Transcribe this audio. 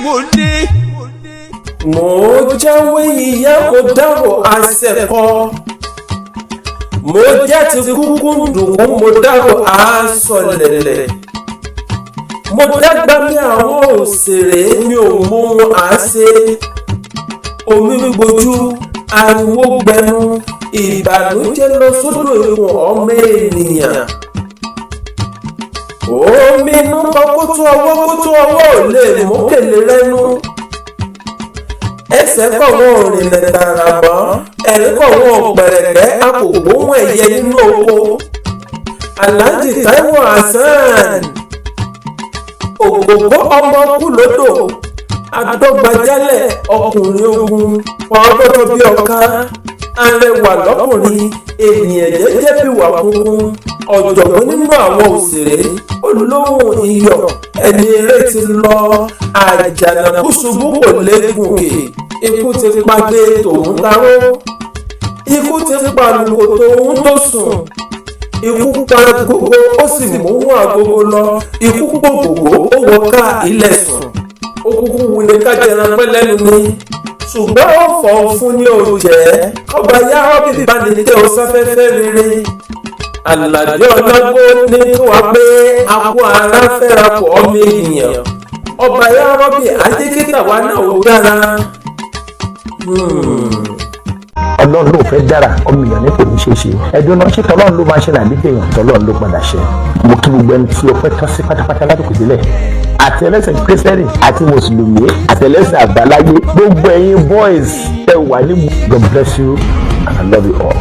Táíwò dé. Mo jáwé ìyá mo dárò àṣẹkọ. Mo jẹ́ ti kúkú dùnkún mo dárò àṣọlẹ̀lẹ̀. Mo dágbà ní àwọn òṣèré mi ò mọ ohun àṣe. Omi gbójú ariwo gbẹnu ìbànújẹ́ lọ sódò ìwọ̀n ọmọ ènìyàn. Omi inú kan kótó ọwọ́ ò lè mú kèlè rẹ́nu. Ẹsẹ̀ kọ̀ wọ́n rìnlẹ̀ tààrà mọ́ ẹ̀rí kọ̀ wọ́n pẹ̀rẹ̀kẹ́ àpògbóhùn ẹ̀yẹ nínú oko. Alhaji Taiwo Hassan Ògògó Ọmọkúlódò adọ́gbajálẹ̀ ọkùnrin ogun ọgọ́dọ̀ bí ọ̀ká arẹwà lọ́kùnrin ènìyàn jẹ́jẹ́ bí wà kúnkún ọ̀jọ̀gbọ́n nínú àwọn òṣèré olóhùn iyọ̀ ẹni eré ti lọ àjànàkú ṣubú kò lẹ́gùnkè ikú ti pàdé tòun taró ikú ti pàlùkò tòun tó sùn ikú pa Ògògó ó sì mú Àgògó lọ ikú pọ̀ Ògògó ó wọ ká ilẹ̀ sùn ó kúkú wulẹ̀ kájẹran pẹ́ lẹ́nu ni ṣùgbọ́n ó fọ̀ fún ní òjẹ́ ọba yàrá bíbí bá ní tẹ́ ọ sáfẹ́fẹ́ rere Àlàdé ọlọ́gbó ní wá pé akó ara fẹ́ra pọ̀ ọmọ ènìyàn ọba yàrá bí ajékítà wa náà ó dára. Ọlọ́run ló fẹ́ dára ọmọ èèyàn ní kò ní ṣe é ṣe ẹ̀dùn náà ṣé tọ́lọ́run ló máa ṣe nàbí kéèyàn tọ́lọ́run ló padà ṣe. Mo kí gbogbo ẹni tí o fẹ́ tọ́ sí pátápátá látòkè délẹ̀ àti ẹlẹ́sìn kírísítẹ́nì àti mùsùlùmí àti ẹlẹ́sìn àbáláyé gbogbo ẹ̀yin boys ẹ wà ní God bless you and I love you all.